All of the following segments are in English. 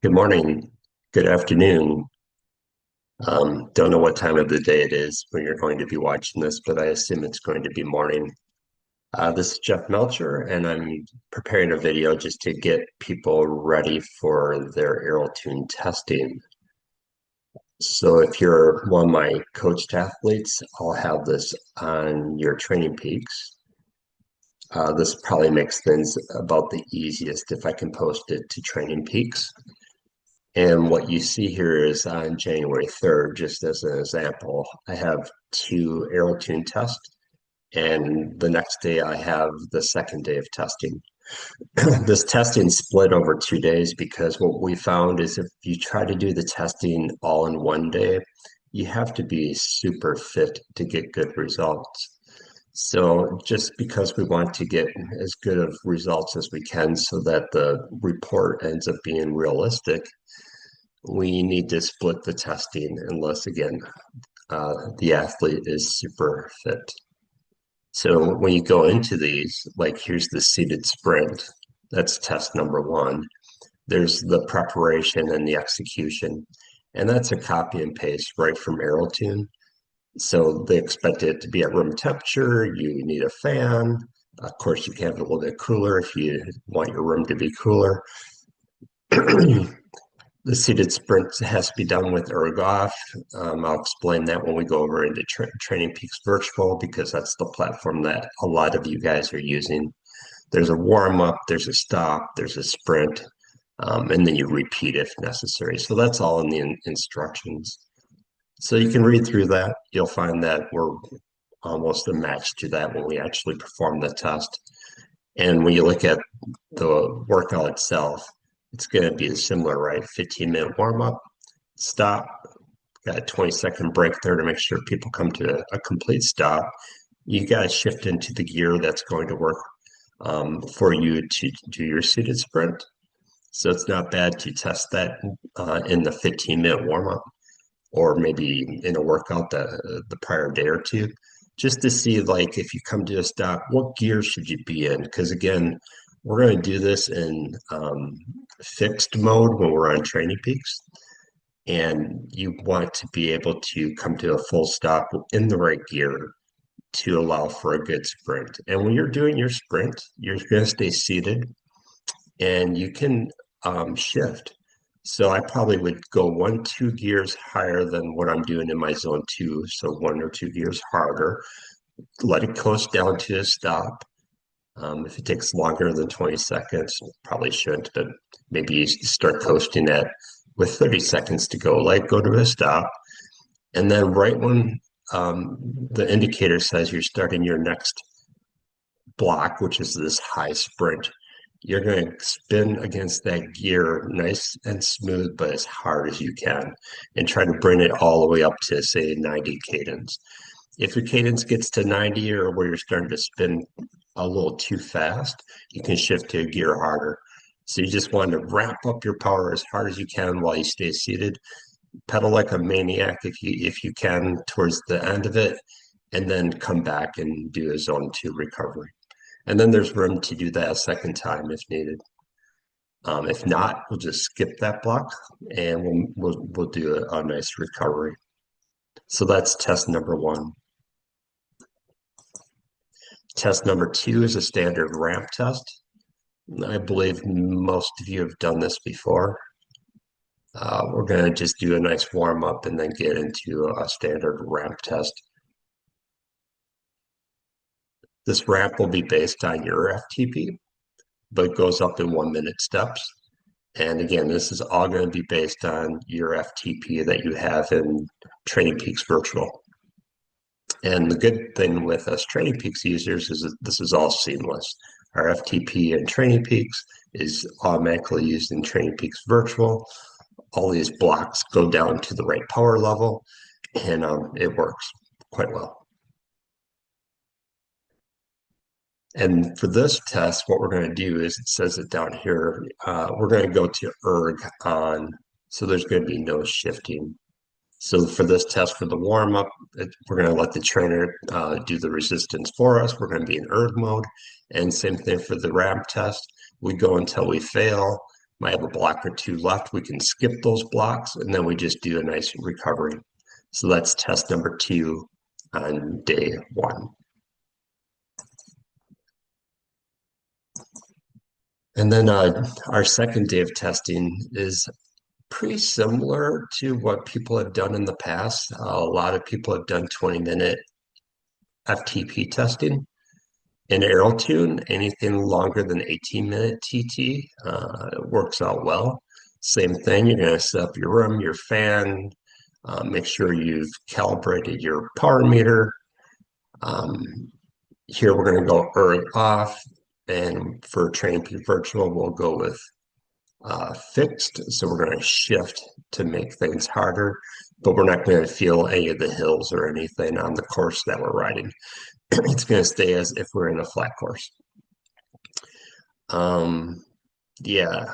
Good morning, good afternoon. Don't know what time of the day it is when you're going to be watching this, but I assume it's going to be morning. This is Jeff Melcher, and I'm preparing a video just to get people ready for their Aerotune testing. So if you're one of my coached athletes, I'll have this on your Training Peaks. This probably makes things about the easiest if I can post it to Training Peaks. And what you see here is on January 3rd, just as an example, I have two Aerotune tests, and the next day I have the second day of testing. This testing split over 2 days because what we found is if you try to do the testing all in one day, you have to be super fit to get good results. So just because we want to get as good of results as we can so that the report ends up being realistic, we need to split the testing unless, again, the athlete is super fit. So when you go into these, like here's the seated sprint, that's test number one. There's the preparation and the execution, and that's a copy and paste right from Aerotune. So they expect it to be at room temperature. You need a fan. Of course, you can have it a little bit cooler if you want your room to be cooler. The seated sprint has to be done with erg-off. I'll explain that when we go over into Training Peaks Virtual because that's the platform that a lot of you guys are using. There's a warm-up, there's a stop, there's a sprint, and then you repeat if necessary. So that's all in the instructions. So you can read through that. You'll find that we're almost a match to that when we actually perform the test. And when you look at the workout itself, it's going to be similar, right? 15-minute warm up, stop, got a 20-second break there to make sure people come to a complete stop. You got to shift into the gear that's going to work for you to do your seated sprint. So it's not bad to test that in the 15-minute warm up or maybe in a workout the prior day or two, just to see like if you come to a stop, what gear should you be in? Because again, we're going to do this in fixed mode when we're on Training Peaks, and you want to be able to come to a full stop in the right gear to allow for a good sprint. And when you're doing your sprint, you're going to stay seated and you can shift. So I probably would go 1, 2 gears higher than what I'm doing in my zone two. So 1 or 2 gears harder, let it coast down to a stop. If it takes longer than 20 seconds, probably shouldn't, but maybe you start coasting at with 30 seconds to go, like go to a stop. And then right when the indicator says you're starting your next block, which is this high sprint, you're going to spin against that gear nice and smooth, but as hard as you can, and try to bring it all the way up to, say, 90 cadence. If your cadence gets to 90 or where you're starting to spin a little too fast, you can shift to a gear harder. So you just want to ramp up your power as hard as you can while you stay seated. Pedal like a maniac if you can towards the end of it, and then come back and do a zone two recovery. And then there's room to do that a second time if needed. If not, we'll just skip that block and we'll do a nice recovery. So that's test number one. Test number two is a standard ramp test. I believe most of you have done this before. We're going to just do a nice warm up and then get into a standard ramp test. This ramp will be based on your FTP, but goes up in 1 minute steps. And again, this is all going to be based on your FTP that you have in Training Peaks Virtual. And the good thing with us Training Peaks users is that this is all seamless. Our FTP in Training Peaks is automatically used in Training Peaks Virtual. All these blocks go down to the right power level, and it works quite well. And for this test, what we're going to do is, it says it down here, we're going to go to erg on, so there's going to be no shifting. So for this test, for the warm-up, we're going to let the trainer do the resistance for us. We're going to be in erg mode. And same thing for the ramp test. We go until we fail. Might have a block or two left. We can skip those blocks and then we just do a nice recovery. So that's test number 2 on day 1. And then our second day of testing is pretty similar to what people have done in the past. A lot of people have done 20-minute FTP testing. In Aerotune, anything longer than 18-minute TT works out well. Same thing, you're going to set up your room, your fan, make sure you've calibrated your power meter. Here we're going to go erg off, and for Training Peaks Virtual, we'll go with fixed. So we're going to shift to make things harder, but we're not going to feel any of the hills or anything on the course that we're riding. It's going to stay as if we're in a flat course. Yeah,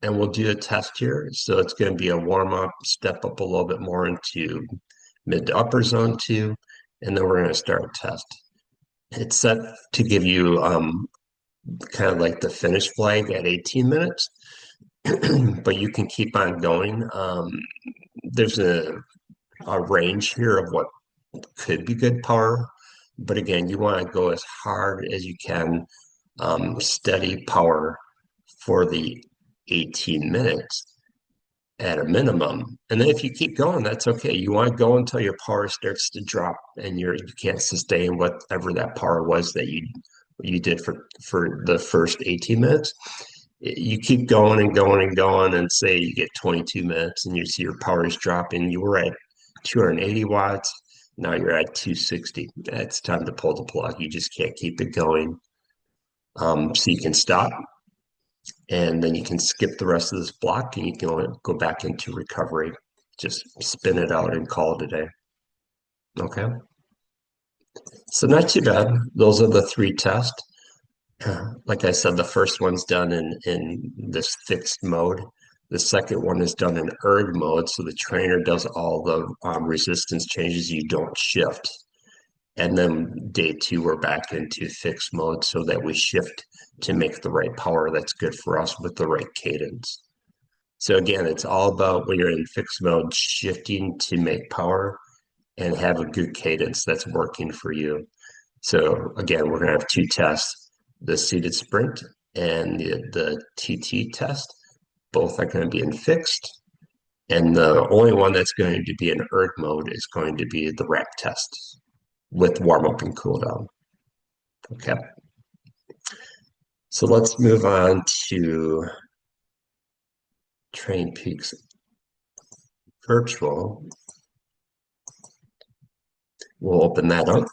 and we'll do a test here. So it's going to be a warm up, step up a little bit more into mid to upper zone 2, and then we're going to start a test. It's set to give you kind of like the finish flag at 18 minutes, but you can keep on going. There's a range here of what could be good power, but again, you want to go as hard as you can, steady power for the 18 minutes at a minimum. And then if you keep going, that's okay. You want to go until your power starts to drop and you can't sustain whatever that power was that you did for the first 18 minutes. You keep going and going and going, and say you get 22 minutes and you see your power is dropping. You were at 280 watts. Now you're at 260. It's time to pull the plug. You just can't keep it going. So you can stop, and then you can skip the rest of this block and you can go back into recovery. Just spin it out and call it a day. Okay. So not too bad. Those are the 3 tests. Like I said, the first one's done in this fixed mode. The second one is done in erg mode, so the trainer does all the resistance changes. You don't shift. And then day 2, we're back into fixed mode so that we shift to make the right power that's good for us with the right cadence. So again, it's all about when you're in fixed mode, shifting to make power and have a good cadence that's working for you. So again, we're going to have 2 tests, the seated sprint and the TT test. Both are going to be in fixed. And the only one that's going to be in erg mode is going to be the ramp test with warm up and cool down. Okay. So let's move on to Training Peaks Virtual. We'll open that up.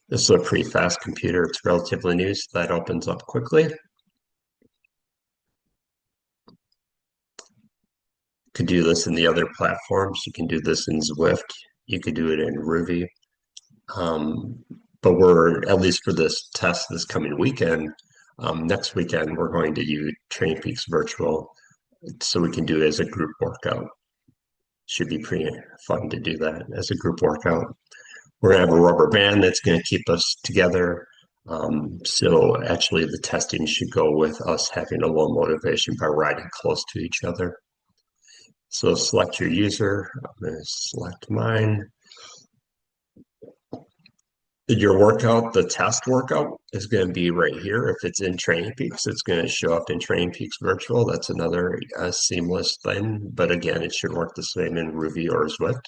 This is a pretty fast computer. It's relatively new, so that opens up quickly. You could do this in the other platforms. You can do this in Zwift. You could do it in Ruby. But we're, at least for this test this coming weekend, next weekend, we're going to use Training Peaks Virtual so we can do it as a group workout. Should be pretty fun to do that as a group workout. We're going to have a rubber band that's going to keep us together. So actually the testing should go with us having a low motivation by riding close to each other. So select your user. I'm going to select mine. Your workout, the test workout, is going to be right here. If it's in Training Peaks, it's going to show up in Training Peaks Virtual. That's another seamless thing. But again, it should work the same in Ruby or Zwift.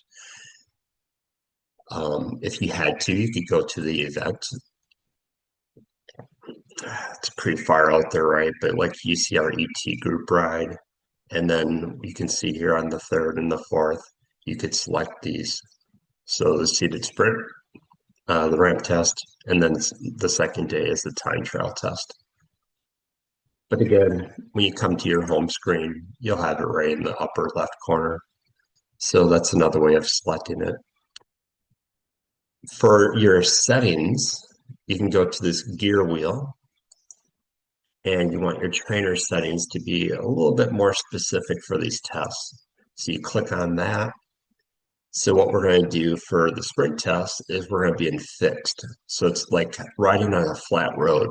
If you had to, you could go to the event. It's pretty far out there, right? But like you see our ET group ride, and then you can see here on the 3rd and the 4th, you could select these. So the seated sprint, the ramp test, and then the second day is the time trial test. But again, when you come to your home screen, you'll have it right in the upper left corner. So that's another way of selecting it. For your settings, you can go to this gear wheel, and you want your trainer settings to be a little bit more specific for these tests. So you click on that. So what we're going to do for the sprint test is we're going to be in fixed. So it's like riding on a flat road.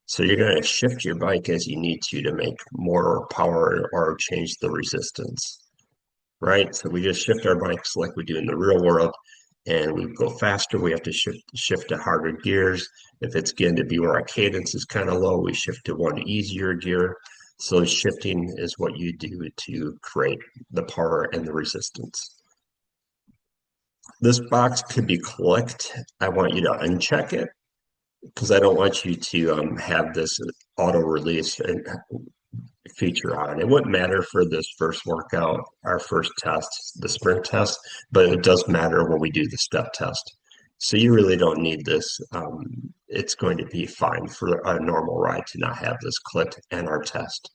So you're going to shift your bike as you need to make more power or change the resistance, right? So we just shift our bikes like we do in the real world, and we go faster. We have to shift to harder gears. If it's getting to be where our cadence is kind of low, we shift to one easier gear. So shifting is what you do to create the power and the resistance. This box could be clicked. I want you to uncheck it because I don't want you to have this auto release feature on. It wouldn't matter for this first workout, our first test, the sprint test, but it does matter when we do the step test. So you really don't need this. It's going to be fine for a normal ride to not have this clicked and our test.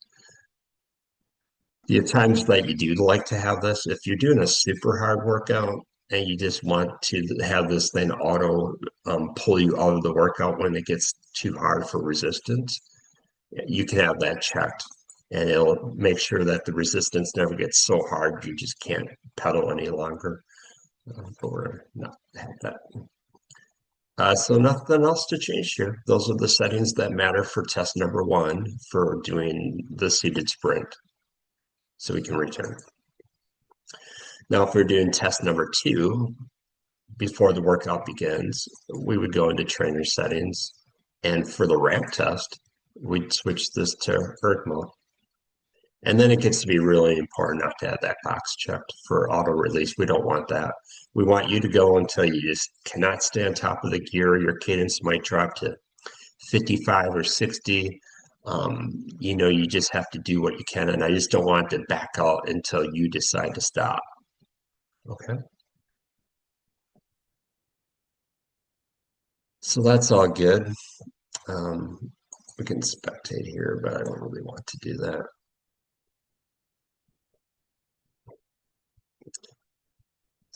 The times that you do like to have this, if you're doing a super hard workout and you just want to have this thing auto pull you out of the workout when it gets too hard for resistance, you can have that checked and it'll make sure that the resistance never gets so hard you just can't pedal any longer. But we're not have that. So nothing else to change here. Those are the settings that matter for test number 1 for doing the seated sprint. So we can return. Now, if we're doing test number 2, before the workout begins, we would go into trainer settings. And for the ramp test, we'd switch this to erg mode. And then it gets to be really important not to have that box checked for auto release. We don't want that. We want you to go until you just cannot stay on top of the gear. Your cadence might drop to 55 or 60. You just have to do what you can. And I just don't want it to back out until you decide to stop. Okay. So that's all good. We can spectate here, but I don't really want to do that.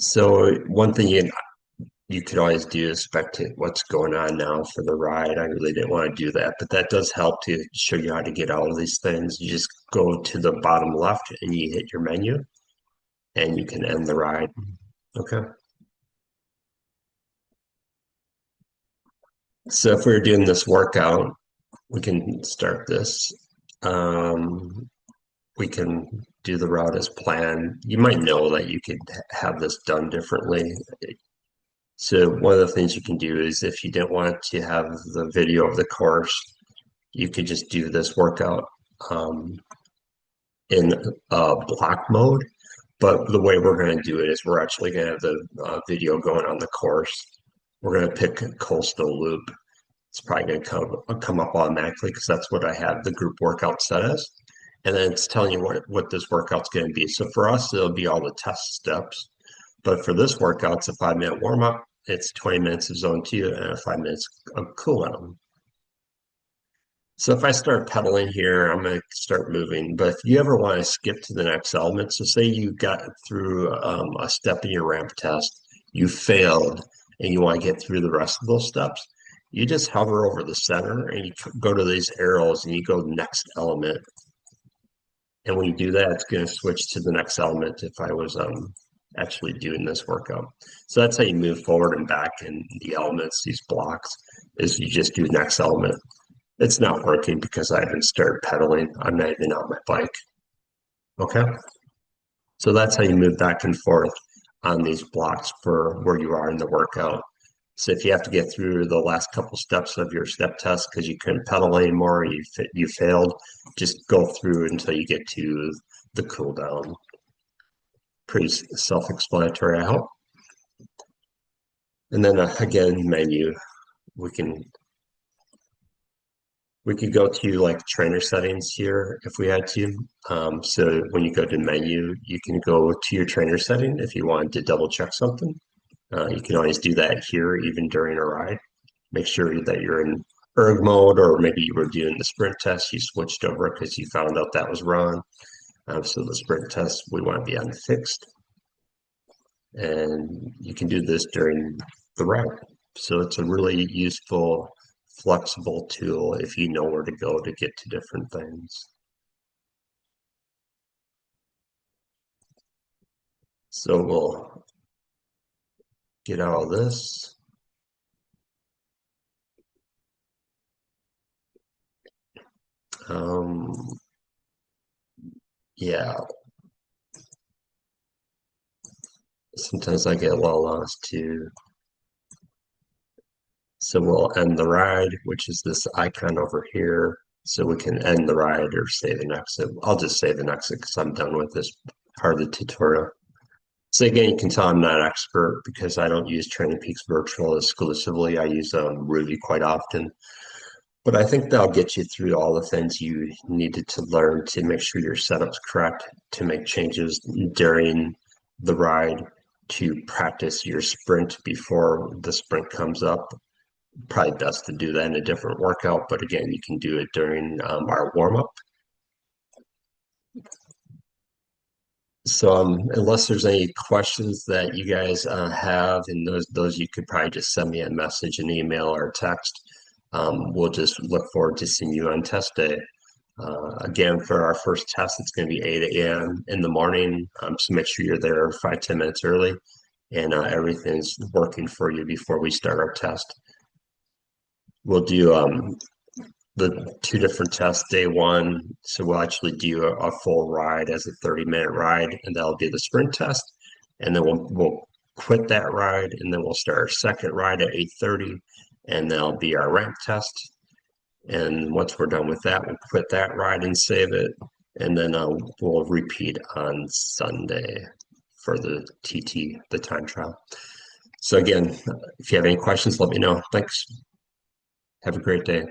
So one thing you could always do is spectate what's going on now for the ride. I really didn't want to do that, but that does help to show you how to get all of these things. You just go to the bottom left and you hit your menu and you can end the ride. Okay. So if we're doing this workout, we can start this. We can do the route as planned. You might know that you could have this done differently. So one of the things you can do is if you didn't want to have the video of the course, you could just do this workout in block mode. But the way we're going to do it is we're actually going to have the video going on the course. We're going to pick coastal loop. It's probably going to come up automatically because that's what I have the group workout set as. And then it's telling you what this workout's going to be. So for us, it'll be all the test steps. But for this workout, it's a 5-minute warm up. It's 20 minutes of zone 2 and 5 minutes of cool down. So if I start pedaling here, I'm going to start moving. But if you ever want to skip to the next element, so say you got through a step in your ramp test, you failed, and you want to get through the rest of those steps, you just hover over the center and you go to these arrows and you go next element. And when you do that, it's going to switch to the next element if I was actually doing this workout. So that's how you move forward and back in the elements, these blocks, is you just do next element. It's not working because I haven't started pedaling. I'm not even on my bike. Okay. So that's how you move back and forth on these blocks for where you are in the workout. So if you have to get through the last couple steps of your step test because you couldn't pedal anymore, you failed, just go through until you get to the cool down. Pretty self-explanatory, I hope. And then again, menu, we could go to like trainer settings here if we had to. So when you go to menu, you can go to your trainer setting if you wanted to double check something. You can always do that here, even during a ride. Make sure that you're in erg mode, or maybe you were doing the sprint test, you switched over because you found out that was wrong. So the sprint test, we want to be on fixed. And you can do this during the ride. So it's a really useful, flexible tool if you know where to go to get to different things. So we'll get out of this. Um, yeah, sometimes I get a little lost too. So we'll end the ride, which is this icon over here. So we can end the ride or save an exit. I'll just save an exit because I'm done with this part of the tutorial. So again, you can tell I'm not an expert because I don't use Training Peaks Virtual exclusively. I use Ruby quite often. But I think that'll get you through all the things you needed to learn to make sure your setup's correct, to make changes during the ride, to practice your sprint before the sprint comes up. Probably best to do that in a different workout, but again, you can do it during our warm up. So, unless there's any questions that you guys have, and those you could probably just send me a message, an email, or a text. We'll just look forward to seeing you on test day. Again, for our first test, it's going to be 8 a.m. in the morning. So make sure you're there 5-10 minutes early, and everything's working for you before we start our test. We'll do the two different tests day one. So we'll actually do a full ride as a 30-minute ride, and that'll be the sprint test. And then we'll quit that ride, and then we'll start our second ride at 8:30, and that'll be our ramp test. And once we're done with that, we'll quit that ride and save it. And then we'll repeat on Sunday for the TT, the time trial. So again, if you have any questions, let me know. Thanks. Have a great day.